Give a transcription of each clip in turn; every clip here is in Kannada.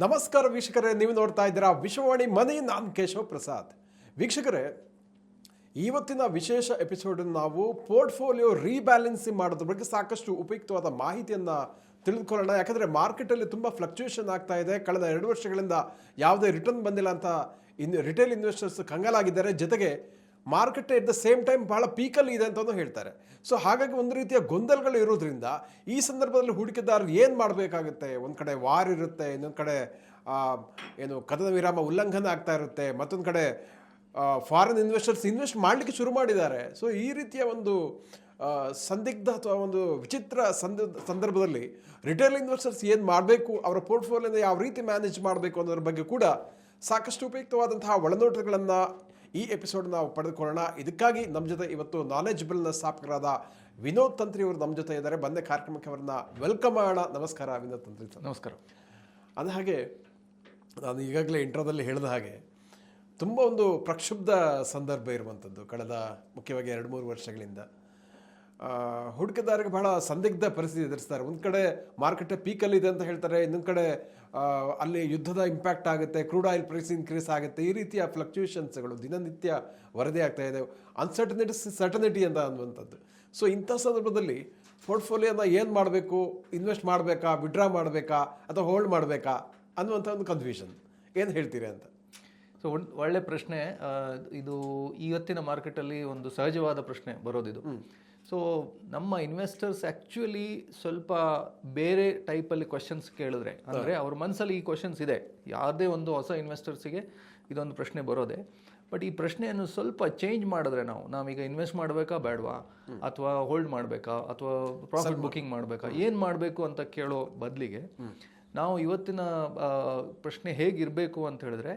ನಮಸ್ಕಾರ ವೀಕ್ಷಕರೇ, ನೀವು ನೋಡ್ತಾ ಇದ್ದೀರಾ ವಿಶ್ವವಾಣಿ ಮನೆ. ನಾನು ಕೇಶವ್ ಪ್ರಸಾದ್. ವೀಕ್ಷಕರೇ, ಇವತ್ತಿನ ವಿಶೇಷ ಎಪಿಸೋಡನ್ನು ನಾವು ಪೋರ್ಟ್ಫೋಲಿಯೋ ರೀಬ್ಯಾಲೆನ್ಸಿಂಗ್ ಮಾಡೋದ್ರ ಬಗ್ಗೆ ಸಾಕಷ್ಟು ಉಪಯುಕ್ತವಾದ ಮಾಹಿತಿಯನ್ನು ತಿಳಿದುಕೊಳ್ಳೋಣ. ಯಾಕಂದರೆ ಮಾರ್ಕೆಟಲ್ಲಿ ತುಂಬ ಫ್ಲಕ್ಚುಯೇಷನ್ ಆಗ್ತಾ ಇದೆ. ಕಳೆದ 2 ವರ್ಷಗಳಿಂದ ಯಾವುದೇ ರಿಟರ್ನ್ ಬಂದಿಲ್ಲ ಅಂತ ರಿಟೇಲ್ ಇನ್ವೆಸ್ಟರ್ಸ್ ಕಂಗಾಲಾಗಿದ್ದಾರೆ. ಜೊತೆಗೆ market at the same time ಬಹಳ ಪೀಕಲ್ಲಿ ಇದೆ ಅಂತಲೂ ಹೇಳ್ತಾರೆ. ಸೊ ಹಾಗಾಗಿ ಒಂದು ರೀತಿಯ ಗೊಂದಲಗಳು ಇರೋದ್ರಿಂದ ಈ ಸಂದರ್ಭದಲ್ಲಿ ಹೂಡಿಕೆದಾರರು ಏನು ಮಾಡಬೇಕಾಗುತ್ತೆ? ಒಂದು ಕಡೆ ವಾರ್ ಇರುತ್ತೆ, ಇನ್ನೊಂದು ಕಡೆ ಏನು ಕದನ ವಿರಾಮ ಉಲ್ಲಂಘನೆ ಆಗ್ತಾ ಇರುತ್ತೆ, ಮತ್ತೊಂದು ಕಡೆ ಫಾರಿನ್ ಇನ್ವೆಸ್ಟರ್ಸ್ ಇನ್ವೆಸ್ಟ್ ಮಾಡಲಿಕ್ಕೆ ಶುರು ಮಾಡಿದ್ದಾರೆ. ಸೊ ಈ ರೀತಿಯ ಒಂದು ಸಂದಿಗ್ಧ ಅಥವಾ ಒಂದು ವಿಚಿತ್ರ ಸಂದರ್ಭದಲ್ಲಿ ರಿಟೇಲ್ ಇನ್ವೆಸ್ಟರ್ಸ್ ಏನು ಮಾಡಬೇಕು, ಅವರ ಪೋರ್ಟ್ಫೋಲಿಯೋನ ಯಾವ ರೀತಿ ಮ್ಯಾನೇಜ್ ಮಾಡಬೇಕು ಅನ್ನೋದ್ರ ಬಗ್ಗೆ ಕೂಡ ಸಾಕಷ್ಟು ಉಪಯುಕ್ತವಾದಂತಹ ಒಳನೋಟಗಳನ್ನು ಈ ಎಪಿಸೋಡ್ ನಾವು ಪಡೆದುಕೊಳ್ಳೋಣ. ಇದಕ್ಕಾಗಿ ನಮ್ಮ ಜೊತೆ ಇವತ್ತು ನಾಲೆಜಬಲ್ನ ಸ್ಥಾಪಕರಾದ ವಿನೋದ್ ತಂತ್ರಿ ಅವರು ನಮ್ಮ ಜೊತೆ ಇದ್ದಾರೆ. ಬಂದ ಕಾರ್ಯಕ್ರಮಕ್ಕೆ ಅವರನ್ನ ವೆಲ್ಕಮ್ ಮಾಡೋಣ. ನಮಸ್ಕಾರ ವಿನೋದ್ ತಂತ್ರಿ ಸರ್. ನಮಸ್ಕಾರ. ಅಂದ ಹಾಗೆ ನಾನು ಈಗಾಗಲೇ ಇಂಟ್ರೋದಲ್ಲಿ ಹೇಳಿದ ಹಾಗೆ ತುಂಬ ಒಂದು ಪ್ರಕ್ಷುಬ್ಧ ಸಂದರ್ಭ ಇರುವಂಥದ್ದು ಕಳೆದ ಮುಖ್ಯವಾಗಿ 2-3 ವರ್ಷಗಳಿಂದ ಹೂಡಿಕೆದಾರರಿಗೆ ಬಹಳ ಸಂದಿಗ್ಧ ಪರಿಸ್ಥಿತಿ ಎದುರಿಸ್ತಾರೆ. ಒಂದು ಕಡೆ ಮಾರ್ಕೆಟ್ ಪೀಕಲ್ಲಿದೆ ಅಂತ ಹೇಳ್ತಾರೆ, ಇನ್ನೊಂದು ಕಡೆ ಅಲ್ಲಿ ಯುದ್ಧದ ಇಂಪ್ಯಾಕ್ಟ್ ಆಗುತ್ತೆ, ಕ್ರೂಡ್ ಆಯಿಲ್ ಪ್ರೈಸ್ ಇನ್ಕ್ರೀಸ್ ಆಗುತ್ತೆ. ಈ ರೀತಿಯ ಫ್ಲಕ್ಚುಯೇಷನ್ಸ್ಗಳು ದಿನನಿತ್ಯ ವರದಿ ಆಗ್ತಾ ಇದೆ. ಸರ್ಟನಿಟಿ ಅಂತ ಅನ್ನುವಂಥದ್ದು. ಸೊ ಇಂಥ ಸಂದರ್ಭದಲ್ಲಿ ಪೋರ್ಟ್ಫೋಲಿಯೋನ ಏನು ಮಾಡಬೇಕು, ಇನ್ವೆಸ್ಟ್ ಮಾಡಬೇಕಾ, ವಿಡ್ರಾ ಮಾಡಬೇಕಾ ಅಥವಾ ಹೋಲ್ಡ್ ಮಾಡಬೇಕಾ ಅನ್ನುವಂಥ ಒಂದು ಕನ್ಫ್ಯೂಷನ್. ಏನು ಹೇಳ್ತೀರಿ ಅಂತ? ಸೊ ಒಳ್ಳೆ ಪ್ರಶ್ನೆ. ಇದು ಇವತ್ತಿನ ಮಾರ್ಕೆಟಲ್ಲಿ ಒಂದು ಸಹಜವಾದ ಪ್ರಶ್ನೆ ಬರೋದಿದು. ಸೊ ನಮ್ಮ ಇನ್ವೆಸ್ಟರ್ಸ್ ಆ್ಯಕ್ಚುಲಿ ಸ್ವಲ್ಪ ಬೇರೆ ಟೈಪಲ್ಲಿ ಕ್ವಶನ್ಸ್ ಕೇಳಿದ್ರೆ, ಅಂದರೆ ಅವ್ರ ಮನಸ್ಸಲ್ಲಿ ಈ ಕ್ವಶನ್ಸ್ ಇದೆ. ಯಾವುದೇ ಒಂದು ಹೊಸ ಇನ್ವೆಸ್ಟರ್ಸಿಗೆ ಇದೊಂದು ಪ್ರಶ್ನೆ ಬರೋದೆ. ಬಟ್ ಈ ಪ್ರಶ್ನೆಯನ್ನು ಸ್ವಲ್ಪ ಚೇಂಜ್ ಮಾಡಿದ್ರೆ ನಾವೀಗ ಇನ್ವೆಸ್ಟ್ ಮಾಡಬೇಕಾ ಬೇಡವಾ, ಅಥವಾ ಹೋಲ್ಡ್ ಮಾಡಬೇಕಾ, ಅಥವಾ ಪ್ರಾಫಿಟ್ ಬುಕ್ಕಿಂಗ್ ಮಾಡಬೇಕಾ, ಏನು ಮಾಡಬೇಕು ಅಂತ ಕೇಳೋ ಬದಲಿಗೆ ನಾವು ಇವತ್ತಿನ ಪ್ರಶ್ನೆ ಹೇಗಿರಬೇಕು ಅಂತ ಹೇಳಿದ್ರೆ,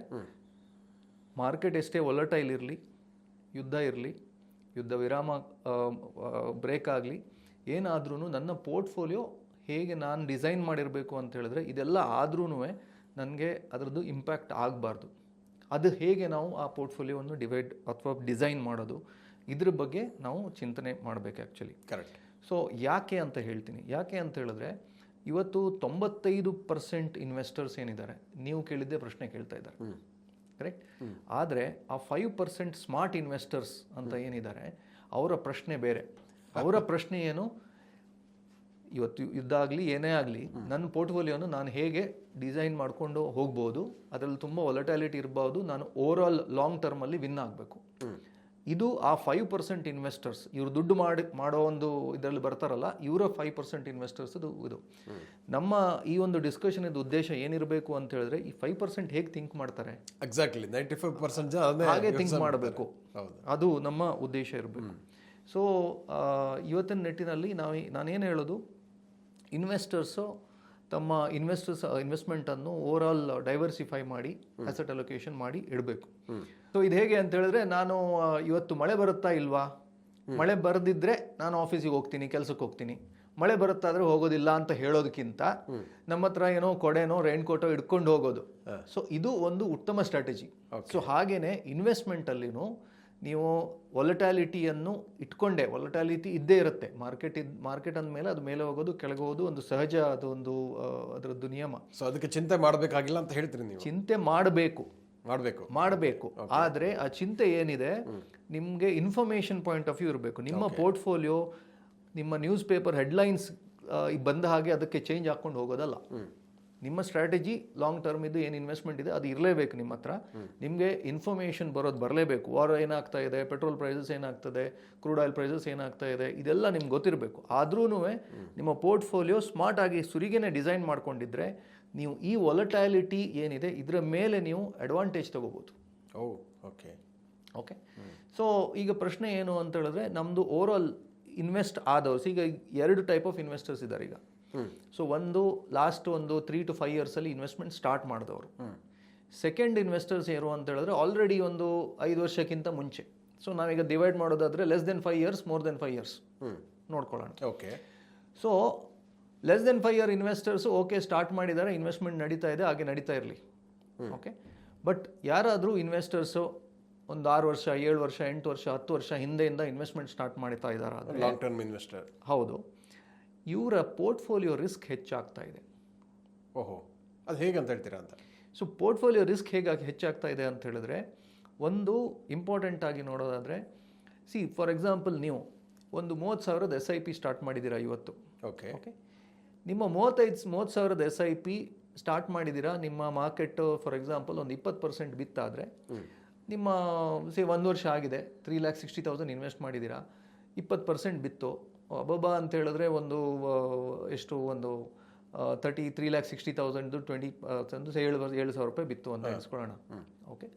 ಮಾರ್ಕೆಟ್ ಎಷ್ಟೇ ವೊಲಟೈಲ್ ಇರಲಿ, ಯುದ್ಧ ಇರಲಿ, ಯುದ್ಧ ವಿರಾಮ ಬ್ರೇಕ್ ಆಗಲಿ, ಏನಾದ್ರೂ ನನ್ನ ಪೋರ್ಟ್ಫೋಲಿಯೋ ಹೇಗೆ ನಾನು ಡಿಸೈನ್ ಮಾಡಿರಬೇಕು ಅಂತ ಹೇಳಿದ್ರೆ, ಇದೆಲ್ಲ ಆದ್ರೂ ನನಗೆ ಅದರದ್ದು ಇಂಪ್ಯಾಕ್ಟ್ ಆಗಬಾರ್ದು. ಅದು ಹೇಗೆ ನಾವು ಆ ಪೋರ್ಟ್ಫೋಲಿಯೋವನ್ನು ಡಿವೈಡ್ ಅಥವಾ ಡಿಸೈನ್ ಮಾಡೋದು, ಇದ್ರ ಬಗ್ಗೆ ನಾವು ಚಿಂತನೆ ಮಾಡಬೇಕು ಆ್ಯಕ್ಚುಲಿ. ಕರೆಕ್ಟ್. ಸೊ ಯಾಕೆ ಅಂತ ಹೇಳ್ತೀನಿ. ಯಾಕೆ ಅಂತ ಹೇಳಿದ್ರೆ, ಇವತ್ತು 95% ಇನ್ವೆಸ್ಟರ್ಸ್ ಏನಿದ್ದಾರೆ, ನೀವು ಕೇಳಿದ್ದೇ ಪ್ರಶ್ನೆ ಕೇಳ್ತಾ ಇದ್ದಾರೆ, ಕರೆಕ್ಟ್. ಆದರೆ ಆ 5% ಸ್ಮಾರ್ಟ್ ಇನ್ವೆಸ್ಟರ್ಸ್ ಅಂತ ಏನಿದ್ದಾರೆ, ಅವರ ಪ್ರಶ್ನೆ ಬೇರೆ. ಅವರ ಪ್ರಶ್ನೆ ಏನು, ಇವತ್ತು ಯುದ್ಧ ಆಗಲಿ ಏನೇ ಆಗಲಿ ನನ್ನ ಪೋರ್ಟ್ಫೋಲಿಯೋನು ನಾನು ಹೇಗೆ ಡಿಸೈನ್ ಮಾಡಿಕೊಂಡು ಹೋಗ್ಬೋದು, ಅದರಲ್ಲಿ ತುಂಬ ವೊಲಟಾಲಿಟಿ ಇರ್ಬೋದು, ನಾನು ಓವರ್ ಆಲ್ ಲಾಂಗ್ ಟರ್ಮಲ್ಲಿ ವಿನ್ ಆಗಬೇಕು. ಇದು ಆ 5% ಇನ್ವೆಸ್ಟರ್ಸ್, ಇವರು ದುಡ್ಡು ಮಾಡೋ ಒಂದು ಇದರಲ್ಲಿ ಬರ್ತಾರಲ್ಲ, ಇವರ 5% ಇನ್ವೆಸ್ಟರ್ಸ್ ಇದು. ನಮ್ಮ ಈ ಒಂದು ಡಿಸ್ಕಷನ್ ಇದು ಉದ್ದೇಶ ಏನಿರಬೇಕು ಅಂತ ಹೇಳಿದ್ರೆ, ಈ 5% ಹೇಗೆ ಥಿಂಕ್ ಮಾಡ್ತಾರೆ, ಎಕ್ಸಾಕ್ಟ್ಲಿ 95% ಹಾಗೆ ಥಿಂಕ್ ಮಾಡಬೇಕು, ಅದು ನಮ್ಮ ಉದ್ದೇಶ ಇರಬೇಕು. ಸೊ ಇವತ್ತಿನ ನಿಟ್ಟಿನಲ್ಲಿ ನಾನೇನು ಹೇಳೋದು, ಇನ್ವೆಸ್ಟರ್ಸು ತಮ್ಮ ಇನ್ವೆಸ್ಟ್ಮೆಂಟನ್ನು ಓವರ್ ಆಲ್ ಡೈವರ್ಸಿಫೈ ಮಾಡಿ ಅಸೆಟ್ ಅಲೋಕೇಶನ್ ಮಾಡಿ ಇಡಬೇಕು. ಸೊ ಇದು ಹೇಗೆ ಅಂತ ಹೇಳಿದ್ರೆ, ನಾನು ಇವತ್ತು ಮಳೆ ಬರುತ್ತಾ ಇಲ್ವಾ, ಮಳೆ ಬರೆದಿದ್ರೆ ನಾನು ಆಫೀಸಿಗೆ ಹೋಗ್ತೀನಿ, ಕೆಲಸಕ್ಕೆ ಹೋಗ್ತೀನಿ. ಮಳೆ ಬರುತ್ತಾದ್ರೆ ಹೋಗೋದಿಲ್ಲ ಅಂತ ಹೇಳೋದಕ್ಕಿಂತ ನಮ್ಮ ಹತ್ರ ಏನೋ ಕೊಡೆನೋ ರೈನ್ ಕೋಟೋ ಇಟ್ಕೊಂಡು ಹೋಗೋದು. ಸೊ ಇದು ಒಂದು ಉತ್ತಮ ಸ್ಟ್ರಾಟಜಿ. ಸೊ ಹಾಗೇನೆ ಇನ್ವೆಸ್ಟ್ಮೆಂಟಲ್ಲಿನೂ ನೀವು ವೊಲಟಾಲಿಟಿಯನ್ನು ಇಟ್ಕೊಂಡೆ, ವೊಲಟಾಲಿಟಿ ಇದ್ದೇ ಇರುತ್ತೆ. ಮಾರ್ಕೆಟ್ ಅಂದಮೇಲೆ ಅದು ಮೇಲೆ ಹೋಗೋದು ಕೆಳಗೆ ಹೋಗೋದು ಒಂದು ಸಹಜ, ಅದೊಂದು ಅದರದ್ದು ನಿಯಮ. ಸೊ ಅದಕ್ಕೆ ಚಿಂತೆ ಮಾಡಬೇಕಾಗಿಲ್ಲ ಅಂತ ಹೇಳ್ತೀರಿ ನೀವು? ಚಿಂತೆ ಮಾಡಬೇಕು. ಆದರೆ ಆ ಚಿಂತೆ ಏನಿದೆ, ನಿಮಗೆ ಇನ್ಫಾರ್ಮೇಷನ್ ಪಾಯಿಂಟ್ ಆಫ್ ವ್ಯೂ ಇರಬೇಕು. ನಿಮ್ಮ ಪೋರ್ಟ್ಫೋಲಿಯೋ, ನಿಮ್ಮ ನ್ಯೂಸ್ ಪೇಪರ್ ಹೆಡ್ಲೈನ್ಸ್ ಬಂದ ಹಾಗೆ ಅದಕ್ಕೆ ಚೇಂಜ್ ಹಾಕ್ಕೊಂಡು ಹೋಗೋದಲ್ಲ. ನಿಮ್ಮ ಸ್ಟ್ರಾಟಜಿ ಲಾಂಗ್ ಟರ್ಮ್ ಇದು ಏನು ಇನ್ವೆಸ್ಟ್ಮೆಂಟ್ ಇದೆ ಅದು ಇರಲೇಬೇಕು ನಿಮ್ಮ ಹತ್ರ. ನಿಮಗೆ ಇನ್ಫಾರ್ಮೇಷನ್ ಬರಲೇಬೇಕು. ವಾರ್ ಏನಾಗ್ತಾ ಇದೆ, ಪೆಟ್ರೋಲ್ ಪ್ರೈಸಸ್ ಏನಾಗ್ತದೆ, ಕ್ರೂಡ್ ಆಯಿಲ್ ಪ್ರೈಸಸ್ ಏನಾಗ್ತಾ ಇದೆ, ಇದೆಲ್ಲ ನಿಮ್ಗೆ ಗೊತ್ತಿರಬೇಕು. ಆದ್ರೂ ನಿಮ್ಮ ಪೋರ್ಟ್ಫೋಲಿಯೋ ಸ್ಮಾರ್ಟ್ ಆಗಿ ಸುರಿಗೇನೆ ಡಿಸೈನ್ ಮಾಡ್ಕೊಂಡಿದ್ರೆ, ನೀವು ಈ ವೊಲಟಾಲಿಟಿ ಏನಿದೆ ಇದರ ಮೇಲೆ ನೀವು ಅಡ್ವಾಂಟೇಜ್ ತಗೋಬೋದು. ಓಕೆ. ಸೊ ಈಗ ಪ್ರಶ್ನೆ ಏನು ಅಂತ ಹೇಳಿದ್ರೆ, ನಮ್ಮದು ಓವರ್ ಆಲ್ ಇನ್ವೆಸ್ಟ್ ಆದವರು, ಈಗ 2 ಟೈಪ್ ಆಫ್ ಇನ್ವೆಸ್ಟರ್ಸ್ ಇದ್ದಾರೆ ಈಗ. ಸೊ ಒಂದು ಲಾಸ್ಟ್ ಒಂದು 3 to 5 years ಅಲ್ಲಿ ಇನ್ವೆಸ್ಟ್ಮೆಂಟ್ ಸ್ಟಾರ್ಟ್ ಮಾಡಿದವರು. ಸೆಕೆಂಡ್ ಇನ್ವೆಸ್ಟರ್ಸ್ ಏನು ಅಂತ ಹೇಳಿದ್ರೆ, ಆಲ್ರೆಡಿ ಒಂದು 5 ವರ್ಷಕ್ಕಿಂತ ಮುಂಚೆ. ಸೊ ನಾವೀಗ ಡಿವೈಡ್ ಮಾಡೋದಾದ್ರೆ less than 5 years, more than 5 years ನೋಡ್ಕೊಳ್ಳೋಣ. Okay. So less than 5 year investors okay start ಮಾಡಿದ್ದಾರೆ, ಇನ್ವೆಸ್ಟ್ಮೆಂಟ್ ನಡೀತಾ ಇದೆ, ಹಾಗೆ ನಡೀತಾ ಇರಲಿ. ಓಕೆ. ಬಟ್ ಯಾರಾದರೂ ಇನ್ವೆಸ್ಟರ್ಸು ಒಂದು 6 ವರ್ಷ, 7 ವರ್ಷ, 8 ವರ್ಷ, 10 ವರ್ಷ ಹಿಂದೆಯಿಂದ ಇನ್ವೆಸ್ಟ್ಮೆಂಟ್ ಸ್ಟಾರ್ಟ್ ಮಾಡ್ತಾ ಇದ್ದಾರೆ, ಲಾಂಗ್ ಟರ್ಮ್ ಇನ್ವೆಸ್ಟರ್, ಹೌದು, ಇವರ ಪೋರ್ಟ್ಫೋಲಿಯೋ ರಿಸ್ಕ್ ಹೆಚ್ಚಾಗ್ತಾ ಇದೆ. ಅದು ಹೇಗೆ ಅಂತ ಹೇಳ್ತೀರಾ ಅಂತ. ಸೊ ಪೋರ್ಟ್ಫೋಲಿಯೋ ರಿಸ್ಕ್ ಹೇಗಾಗಿ ಹೆಚ್ಚಾಗ್ತಾ ಇದೆ ಅಂತ ಹೇಳಿದ್ರೆ, ಒಂದು ಇಂಪಾರ್ಟೆಂಟ್ ಆಗಿ ನೋಡೋದಾದರೆ, ಫಾರ್ ಎಕ್ಸಾಂಪಲ್ ನೀವು ಒಂದು 30,000 SIP ಸ್ಟಾರ್ಟ್ ಮಾಡಿದ್ದೀರಾ ಇವತ್ತು. ಓಕೆ ಓಕೆ, ನಿಮ್ಮ 30,000 SIP ಸ್ಟಾರ್ಟ್ ಮಾಡಿದ್ದೀರಾ, ನಿಮ್ಮ ಮಾರ್ಕೆಟ್ ಫಾರ್ ಎಕ್ಸಾಂಪಲ್ ಒಂದು 20% ಬಿತ್ತಾದರೆ, ನಿಮ್ಮ 1 ವರ್ಷ ಆಗಿದೆ, 3,60,000 ಇನ್ವೆಸ್ಟ್ ಮಾಡಿದ್ದೀರಾ, 20% ಬಿತ್ತು, ಅಬ್ಬಬ್ಬಾ ಅಂತ ಹೇಳಿದ್ರೆ ಒಂದು ಎಷ್ಟು ಒಂದು 3,60,000 7,000 ರೂಪಾಯಿ ಬಿತ್ತು ಅಂತ ಎಣಿಸ್ಕೊಳ್ಳೋಣ. ಓಕೆ,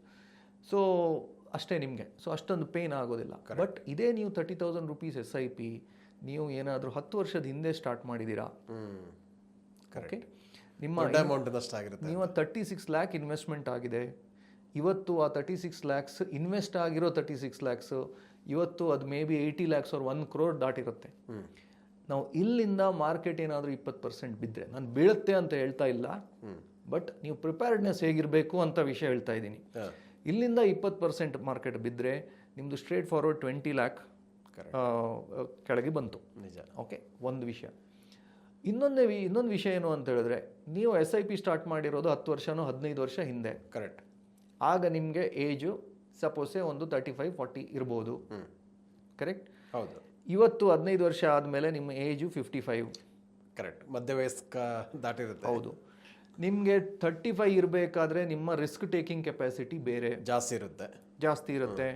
ಸೊ ಅಷ್ಟೇ ನಿಮಗೆ, ಸೊ ಅಷ್ಟೊಂದು ಪೇನ್ ಆಗೋದಿಲ್ಲ. ಬಟ್ ಇದೇ ನೀವು 30,000 rupees SIP ನೀವು ಏನಾದರೂ 10 ವರ್ಷದ ಹಿಂದೆ ಸ್ಟಾರ್ಟ್ ಮಾಡಿದ್ದೀರಾ, ಓಕೆ, ನಿಮ್ಮ 36 lakh ಇನ್ವೆಸ್ಟ್ಮೆಂಟ್ ಆಗಿದೆ, ಇವತ್ತು ಆ 36 lakhs ಇನ್ವೆಸ್ಟ್ ಆಗಿರೋ 36 lakhs ಇವತ್ತು ಅದು may be 80 lakhs or 1 crore ದಾಟಿರುತ್ತೆ. ನಾವು ಇಲ್ಲಿಂದ ಮಾರ್ಕೆಟ್ ಏನಾದರೂ 20% ಬಿದ್ದರೆ, ನಾನು ಬೀಳುತ್ತೆ ಅಂತ ಹೇಳ್ತಾ ಇಲ್ಲ, ಬಟ್ ನೀವು ಪ್ರಿಪೇರ್ಡ್ನೆಸ್ ಹೇಗಿರಬೇಕು ಅಂತ ವಿಷಯ ಹೇಳ್ತಾ ಇದ್ದೀನಿ. ಇಲ್ಲಿಂದ 20% ಮಾರ್ಕೆಟ್ ಬಿದ್ದರೆ ನಿಮ್ಮದು ಸ್ಟ್ರೇಟ್ ಫಾರ್ವರ್ಡ್ 20 lakh ಕೆಳಗೆ ಬಂತು. ನಿಜ. ಓಕೆ, ಒಂದು ವಿಷಯ. ಇನ್ನೊಂದು ವಿಷಯ ಏನು ಅಂತ ಹೇಳಿದ್ರೆ, ನೀವು SIP ಸ್ಟಾರ್ಟ್ ಮಾಡಿರೋದು 10 ವರ್ಷನೋ 15 ವರ್ಷ ಹಿಂದೆ. ಕರೆಕ್ಟ್. ಆಗ ನಿಮಗೆ ಏಜು ಸಪೋಸೆ ಒಂದು 35-40 ಇರ್ಬೋದು. ಕರೆಕ್ಟ್. ಹೌದು. ಇವತ್ತು 15 ವರ್ಷ ಆದಮೇಲೆ ನಿಮ್ಮ ಏಜು 55. ಕರೆಕ್ಟ್, ಮಧ್ಯವಯಸ್ಕ ದಾಟಿರುತ್ತೆ. ಹೌದು. ನಿಮಗೆ 35 ಇರಬೇಕಾದ್ರೆ ನಿಮ್ಮ ರಿಸ್ಕ್ ಟೇಕಿಂಗ್ ಕೆಪಾಸಿಟಿ ಬೇರೆ ಜಾಸ್ತಿ ಇರುತ್ತೆ.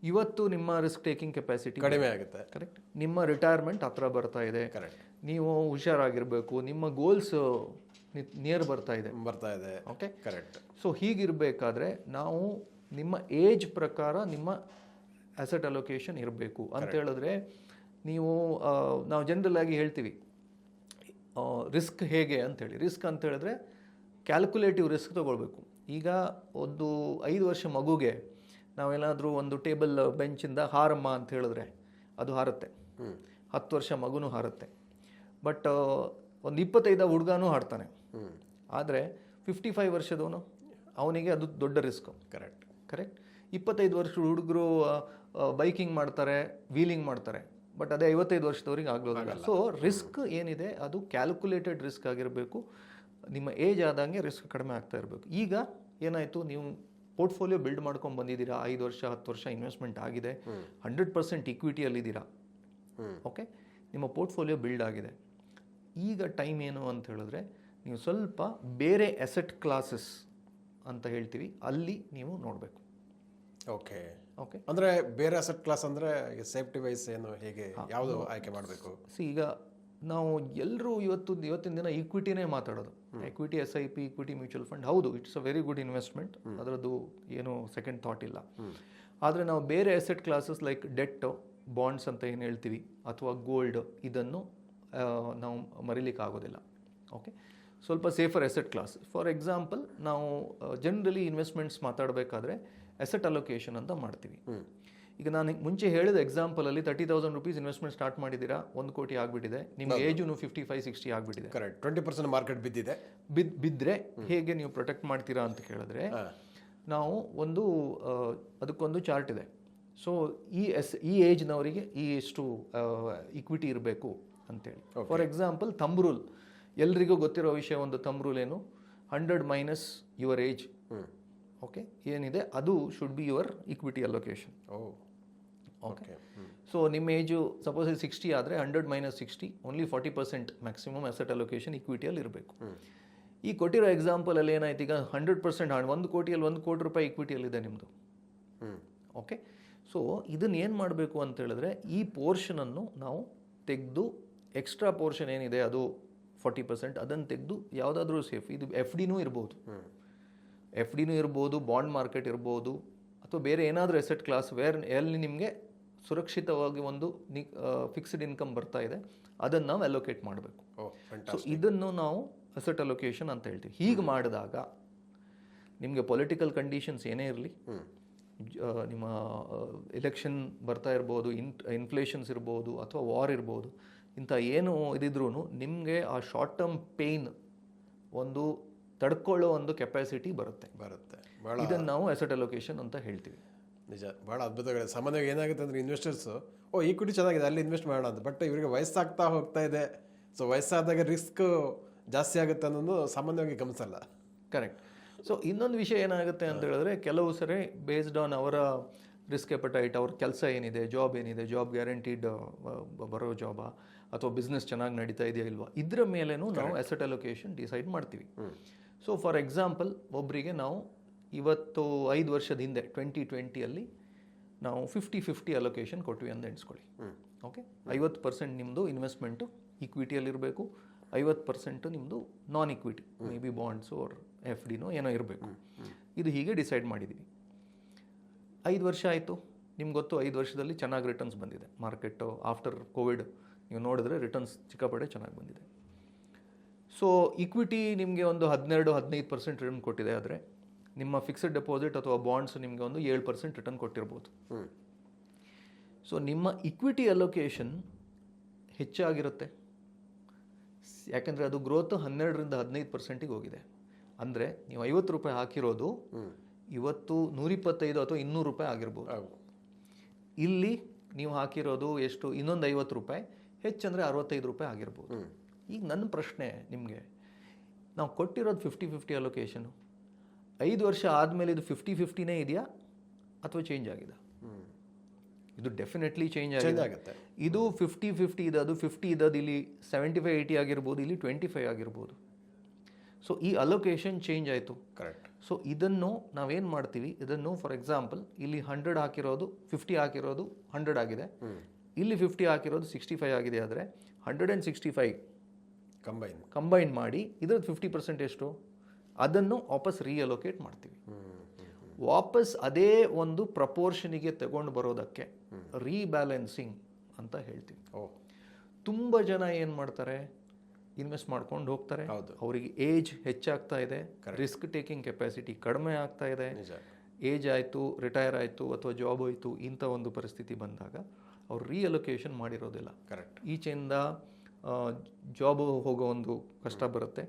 ಇವತ್ತು ನಿಮ್ಮ ರಿಸ್ಕ್ ಟೇಕಿಂಗ್ ಕೆಪಾಸಿಟಿ ಕಡಿಮೆ ಆಗುತ್ತೆ. ಕರೆಕ್ಟ್. ನಿಮ್ಮ ರಿಟೈರ್ಮೆಂಟ್ ಹತ್ರ ಬರ್ತಾ ಇದೆ. ಕರೆಕ್ಟ್. ನೀವು ಹುಷಾರಾಗಿರಬೇಕು, ನಿಮ್ಮ ಗೋಲ್ಸ್ ನಿಯರ್ ಬರ್ತಾ ಇದೆ. Okay, correct. ಸೊ ಹೀಗಿರಬೇಕಾದ್ರೆ ನಾವು ನಿಮ್ಮ ಏಜ್ ಪ್ರಕಾರ ನಿಮ್ಮ ಅಸೆಟ್ ಅಲೋಕೇಶನ್ ಇರಬೇಕು ಅಂತ ಹೇಳಿದ್ರೆ, ನಾವು ಜನರಲ್ ಆಗಿ ಹೇಳ್ತೀವಿ ರಿಸ್ಕ್ ಹೇಗೆ ಅಂತೇಳಿ. ರಿಸ್ಕ್ ಅಂತ ಹೇಳಿದ್ರೆ ಕ್ಯಾಲ್ಕುಲೇಟಿವ್ ರಿಸ್ಕ್ ತೊಗೊಳ್ಬೇಕು. ಈಗ ಒಂದು 5 ವರ್ಷ ಮಗುಗೆ ನಾವೇನಾದರೂ ಒಂದು ಟೇಬಲ್ ಬೆಂಚಿಂದ ಹಾರಮ್ಮ ಅಂತ ಹೇಳಿದ್ರೆ ಅದು ಹಾರುತ್ತೆ, 10 ವರ್ಷ ಮಗುನೂ ಹಾರುತ್ತೆ. ಬಟ್ ಒಂದು 25 ಹುಡುಗನೂ ಹಾಡ್ತಾನೆ. ಆದರೆ 55 ವರ್ಷದವನು, ಅವನಿಗೆ ಅದು ದೊಡ್ಡ ರಿಸ್ಕು. ಕರೆಕ್ಟ್. 25 ವರ್ಷದ ಹುಡುಗರು ಬೈಕಿಂಗ್ ಮಾಡ್ತಾರೆ, ವೀಲಿಂಗ್ ಮಾಡ್ತಾರೆ, ಬಟ್ ಅದೇ 55 ವರ್ಷದವ್ರಿಗೆ ಆಗೋದಿಲ್ಲ. ಸೊ ರಿಸ್ಕ್ ಏನಿದೆ ಅದು ಕ್ಯಾಲ್ಕುಲೇಟೆಡ್ ರಿಸ್ಕ್ ಆಗಿರಬೇಕು. ನಿಮ್ಮ ಏಜ್ ಆದಂಗೆ ರಿಸ್ಕ್ ಕಡಿಮೆ ಆಗ್ತಾ ಇರಬೇಕು. ಈಗ ಏನಾಯಿತು, ನೀವು ಪೋರ್ಟ್ಫೋಲಿಯೋ ಬಿಲ್ಡ್ ಮಾಡ್ಕೊಂಡು ಬಂದಿದ್ದೀರಾ, 5 ವರ್ಷ 10 ವರ್ಷ ಇನ್ವೆಸ್ಟ್ಮೆಂಟ್ ಆಗಿದೆ, 100% ಇಕ್ವಿಟಿಯಲ್ಲಿದ್ದೀರಾ. ಓಕೆ, ನಿಮ್ಮ ಪೋರ್ಟ್ಫೋಲಿಯೋ ಬಿಲ್ಡ್ ಆಗಿದೆ. ಈಗ ಟೈಮ್ ಏನು ಅಂತ ಹೇಳಿದ್ರೆ, ನೀವು ಸ್ವಲ್ಪ ಬೇರೆ ಅಸೆಟ್ ಕ್ಲಾಸಸ್ ಅಂತ ಹೇಳ್ತೀವಿ, ಅಲ್ಲಿ ನೀವು ನೋಡಬೇಕು. ಓಕೆ, ಅಂದರೆ ಬೇರೆ ಅಸೆಟ್ ಕ್ಲಾಸ್ ಅಂದರೆ ಸೇಫ್ಟಿ ವೈಸ್ ಏನು, ಹೇಗೆ, ಯಾವುದು ಆಯ್ಕೆ ಮಾಡಬೇಕು? ಈಗ ನಾವು ಎಲ್ಲರೂ ಇವತ್ತಿನ ದಿನ ಈಕ್ವಿಟಿನೇ ಮಾತಾಡೋದು. Equity SIP, equity mutual fund, ಹೌದು, it's a very good investment, ಅದರದ್ದು ಏನು ಸೆಕೆಂಡ್ ಥಾಟ್ ಇಲ್ಲ. ಆದರೆ ನಾವು ಬೇರೆ asset classes like debt, bonds ಅಂತ ಏನು ಹೇಳ್ತೀವಿ, ಅಥವಾ ಗೋಲ್ಡ್, ಇದನ್ನು ನಾವು ಮರಿಲಿಕ್ಕೆ ಆಗೋದಿಲ್ಲ. ಓಕೆ, ಸ್ವಲ್ಪ safer asset class. For example, ನಾವು ಜನರಲಿ ಇನ್ವೆಸ್ಟ್ಮೆಂಟ್ಸ್ ಮಾತಾಡಬೇಕಾದ್ರೆ ಅಸೆಟ್ ಅಲೋಕೇಶನ್ ಅಂತ ಮಾಡ್ತೀವಿ. ಈಗ ನಾನು ಮುಂಚೆ ಹೇಳಿದ ಎಕ್ಸಾಂಪಲಲ್ಲಿ 30,000 rupees ಇನ್ವೆಸ್ಟ್ಮೆಂಟ್ ಸ್ಟಾರ್ಟ್ ಮಾಡಿದ್ದೀರಾ, 1 ಕೋಟಿ ಆಗಿಬಿಟ್ಟಿದೆ, ನಿಮ್ಮ ಏಜು 55-60 ಆಗಿಬಿಟ್ಟಿದೆ. ಕರೆಕ್ಟ್. 20% ಮಾರ್ಕೆಟ್ ಬಿದ್ದಿದೆ. ಬಿದ್ದರೆ ಹೇಗೆ ನೀವು ಪ್ರೊಟೆಕ್ಟ್ ಮಾಡ್ತೀರಾ ಅಂತ ಕೇಳಿದ್ರೆ, ನಾವು ಅದಕ್ಕೊಂದು ಚಾರ್ಟ್ ಇದೆ. ಸೊ ಈ ಏಜ್ನವರಿಗೆ ಎಷ್ಟು ಇಕ್ವಿಟಿ ಇರಬೇಕು ಅಂತೇಳಿ. ಫಾರ್ ಎಕ್ಸಾಂಪಲ್, ಥಂಬ್ ರೂಲ್, ಎಲ್ರಿಗೂ ಗೊತ್ತಿರೋ ವಿಷಯ. ಒಂದು ಥಂಬ್ ರೂಲ್ ಏನು, 100 ಮೈನಸ್ ಯುವರ್ ಏಜ್. ಓಕೆ, ಏನಿದೆ ಅದು should be your equity allocation. Okay, so ನಿಮ್ಮ ಏಜು ಸಪೋಸ್ 60 ಆದರೆ 100 minus 60, only 40% maximum asset allocation ಇಕ್ವಿಟಿಯಲ್ಲಿ ಇರಬೇಕು. ಈ ಕೊಟ್ಟಿರೋ ಎಕ್ಸಾಂಪಲಲ್ಲಿ ಏನಾಯ್ತು, ಈಗ 100% 1 ಕೋಟಿಯಲ್ಲಿ 1 ಕೋಟಿ ರೂಪಾಯಿ ಇಕ್ವಿಟಿಯಲ್ಲಿದೆ ನಿಮ್ಮದು. ಓಕೆ, ಸೊ ಇದನ್ನು ಏನು ಮಾಡಬೇಕು ಅಂತ ಹೇಳಿದ್ರೆ, ಈ ಪೋರ್ಷನನ್ನು ನಾವು ತೆಗೆದು, ಎಕ್ಸ್ಟ್ರಾ ಪೋರ್ಷನ್ ಏನಿದೆ ಅದು 40%, ಅದನ್ನು ತೆಗೆದು ಯಾವುದಾದ್ರೂ ಸೇಫ್, ಇದು FDನೂ ಇರ್ಬೋದು, ಬಾಂಡ್ ಮಾರ್ಕೆಟ್ ಇರ್ಬೋದು, ಅಥವಾ ಬೇರೆ ಏನಾದರೂ ಅಸೆಟ್ ಕ್ಲಾಸ್ ಎಲ್ಲಿ ನಿಮಗೆ ಸುರಕ್ಷಿತವಾಗಿ ಒಂದು ಫಿಕ್ಸ್ಡ್ ಇನ್ಕಮ್ ಬರ್ತಾ ಇದೆ, ಅದನ್ನು ನಾವು ಅಲೋಕೇಟ್ ಮಾಡಬೇಕು. ಸೊ ಇದನ್ನು ನಾವು ಅಸೆಟ್ ಅಲೋಕೇಶನ್ ಅಂತ ಹೇಳ್ತೀವಿ. ಹೀಗೆ ಮಾಡಿದಾಗ ನಿಮಗೆ ಪೊಲಿಟಿಕಲ್ ಕಂಡೀಷನ್ಸ್ ಏನೇ ಇರಲಿ, ನಿಮ್ಮ ಎಲೆಕ್ಷನ್ ಬರ್ತಾ ಇರ್ಬೋದು, ಇನ್ಫ್ಲೇಷನ್ಸ್ ಇರ್ಬೋದು, ಅಥವಾ ವಾರ್ ಇರ್ಬೋದು, ಇಂಥ ಏನು ಇದಿದ್ರೂ ನಿಮಗೆ ಆ ಶಾರ್ಟ್ ಟರ್ಮ್ ಪೇಯ್ನ್ ಒಂದು ತಡ್ಕೊಳ್ಳೋ ಒಂದು ಕೆಪಾಸಿಟಿ ಬರುತ್ತೆ. ಇದನ್ನು ನಾವು ಅಸೆಟ್ ಅಲೋಕೇಶನ್ ಅಂತ ಹೇಳ್ತೀವಿ. ನಿಜ, ಭಾಳ ಅದ್ಭುತಗಳು. ಸಾಮಾನ್ಯವಾಗಿ ಏನಾಗುತ್ತೆ ಅಂದರೆ, ಇನ್ವೆಸ್ಟರ್ಸು ಈಕ್ವಿಟಿ ಚೆನ್ನಾಗಿದೆ ಅಲ್ಲಿ ಇನ್ವೆಸ್ಟ್ ಮಾಡೋಣ ಅಂತ, ಬಟ್ ಇವರಿಗೆ ವಯಸ್ಸಾಗ್ತಾ ಹೋಗ್ತಾ ಇದೆ. ಸೊ ವಯಸ್ಸಾದಾಗ ರಿಸ್ಕ್ ಜಾಸ್ತಿ ಆಗುತ್ತೆ ಅನ್ನೋದು ಸಾಮಾನ್ಯವಾಗಿ ಗಮನಿಸಲ್ಲ. ಕರೆಕ್ಟ್. ಸೊ ಇನ್ನೊಂದು ವಿಷಯ ಏನಾಗುತ್ತೆ ಅಂತ ಹೇಳಿದ್ರೆ, ಕೆಲವು ಸರಿ ಬೇಸ್ಡ್ ಆನ್ ಅವರ ರಿಸ್ಕ್ ಎಪಟೈಟ್, ಅವ್ರ ಕೆಲಸ ಏನಿದೆ, ಜಾಬ್ ಗ್ಯಾರಂಟಿಡ್ ಬರೋ ಜಾಬಾ ಅಥವಾ ಬಿಸ್ನೆಸ್ ಚೆನ್ನಾಗಿ ನಡೀತಾ ಇದೆಯಾ ಇಲ್ವಾ, ಇದ್ರ ಮೇಲೇನೂ ನಾವು ಅಸೆಟ್ ಅಲೋಕೇಶನ್ ಡಿಸೈಡ್ ಮಾಡ್ತೀವಿ. ಸೊ ಫಾರ್ ಎಕ್ಸಾಂಪಲ್, ಒಬ್ಬರಿಗೆ ನಾವು ಇವತ್ತು 5 ವರ್ಷದ ಹಿಂದೆ 2020 ನಾವು 50-50 ಅಲೋಕೇಶನ್ ಕೊಟ್ವಿ ಅಂತ ಎಣಿಸ್ಕೊಳ್ಳಿ. ಓಕೆ, 50% ನಿಮ್ಮದು ಇನ್ವೆಸ್ಟ್ಮೆಂಟು ಇಕ್ವಿಟಿಯಲ್ಲಿರಬೇಕು, 50% ನಿಮ್ಮದು non equity, maybe bonds or FDನೋ ಏನೋ ಇರಬೇಕು. ಇದು ಹೀಗೆ ಡಿಸೈಡ್ ಮಾಡಿದ್ದೀವಿ. 5 ವರ್ಷ ಆಯಿತು, ನಿಮ್ಗೆ ಗೊತ್ತು 5 ವರ್ಷದಲ್ಲಿ ಚೆನ್ನಾಗಿ ರಿಟರ್ನ್ಸ್ ಬಂದಿದೆ. ಮಾರ್ಕೆಟು ಆಫ್ಟರ್ ಕೋವಿಡ್ ನೀವು ನೋಡಿದ್ರೆ ರಿಟರ್ನ್ಸ್ ಚಿಕ್ಕಾಪಟ್ಟೆ ಚೆನ್ನಾಗಿ ಬಂದಿದೆ. ಸೊ ಇಕ್ವಿಟಿ ನಿಮಗೆ ಒಂದು 12-15% ರಿಟರ್ನ್ ಕೊಟ್ಟಿದೆ, ಆದರೆ ನಿಮ್ಮ ಫಿಕ್ಸ್ಡ್ ಡೆಪಾಸಿಟ್ ಅಥವಾ ಬಾಂಡ್ಸ್ ನಿಮಗೆ ಒಂದು 7% ರಿಟರ್ನ್ ಕೊಟ್ಟಿರ್ಬೋದು. ಸೊ ನಿಮ್ಮ ಇಕ್ವಿಟಿ ಅಲೋಕೇಶನ್ ಹೆಚ್ಚಾಗಿರುತ್ತೆ, ಯಾಕೆಂದರೆ ಅದು ಗ್ರೋತ್ 12-15% ಹೋಗಿದೆ. ಅಂದರೆ ನೀವು 50 ರೂಪಾಯಿ ಹಾಕಿರೋದು ಇವತ್ತು 125 ಅಥವಾ 200 ರೂಪಾಯಿ ಆಗಿರ್ಬೋದು. ಇಲ್ಲಿ ನೀವು ಹಾಕಿರೋದು ಎಷ್ಟು, ಇನ್ನೊಂದು 50 ರೂಪಾಯಿ ಹೆಚ್ಚಂದರೆ 65 ರೂಪಾಯಿ ಆಗಿರ್ಬೋದು. ಈಗ ನನ್ನ ಪ್ರಶ್ನೆ ನಿಮಗೆ, ನಾವು ಕೊಟ್ಟಿರೋದು 50-50 ಅಲೋಕೇಶನು 5 ವರ್ಷ ಆದಮೇಲೆ ಇದು 50-50ನೇ ಇದೆಯಾ ಅಥವಾ ಚೇಂಜ್ ಆಗಿದೆ? ಇದು ಡೆಫಿನೆಟ್ಲಿ ಚೇಂಜ್ ಆಗುತ್ತೆ. ಇದು 50-50 ಇದೆ, ಅದು 50 ಇದ್ದದ್ದು ಇಲ್ಲಿ 75-80 ಆಗಿರ್ಬೋದು, ಇಲ್ಲಿ 25 ಆಗಿರ್ಬೋದು. ಸೊ ಈ ಅಲೋಕೇಶನ್ ಚೇಂಜ್ ಆಯಿತು. ಕರೆಕ್ಟ್. ಸೊ ಇದನ್ನು ನಾವೇನು ಮಾಡ್ತೀವಿ, ಇದನ್ನು ಫಾರ್ ಎಕ್ಸಾಂಪಲ್ ಇಲ್ಲಿ 100 ಹಾಕಿರೋದು 50 ಹಾಕಿರೋದು 100 ಆಗಿದೆ, ಇಲ್ಲಿ 50 ಹಾಕಿರೋದು 65 ಆಗಿದೆ. ಆದರೆ 165 ಕಂಬೈನ್ ಮಾಡಿ ಇದ್ರದ್ದು 50% ಎಷ್ಟು, ಅದನ್ನು ವಾಪಸ್ ರೀಅಲೋಕೇಟ್ ಮಾಡ್ತೀವಿ. ವಾಪಸ್ ಅದೇ ಒಂದು ಪ್ರಪೋರ್ಷನಿಗೆ ತಗೊಂಡು ಬರೋದಕ್ಕೆ ರೀಬ್ಯಾಲೆನ್ಸಿಂಗ್ ಅಂತ ಹೇಳ್ತೀವಿ. ತುಂಬ ಜನ ಏನು ಮಾಡ್ತಾರೆ, ಇನ್ವೆಸ್ಟ್ ಮಾಡ್ಕೊಂಡು ಹೋಗ್ತಾರೆ, ಅವರಿಗೆ ಏಜ್ ಹೆಚ್ಚಾಗ್ತಾ ಇದೆ, ರಿಸ್ಕ್ ಟೇಕಿಂಗ್ ಕೆಪಾಸಿಟಿ ಕಡಿಮೆ ಆಗ್ತಾ ಇದೆ, ಏಜ್ ಆಯಿತು, ರಿಟೈರ್ ಆಯಿತು ಅಥವಾ ಜಾಬ್ ಹೋಯಿತು, ಇಂಥ ಒಂದು ಪರಿಸ್ಥಿತಿ ಬಂದಾಗ ಅವ್ರು ರೀಅಲೋಕೇಶನ್ ಮಾಡಿರೋದಿಲ್ಲ. ಕರೆಕ್ಟ್. ಈಚೆಯಿಂದ ಜಾಬ್ ಹೋಗೋ ಒಂದು ಕಷ್ಟ ಬರುತ್ತೆ,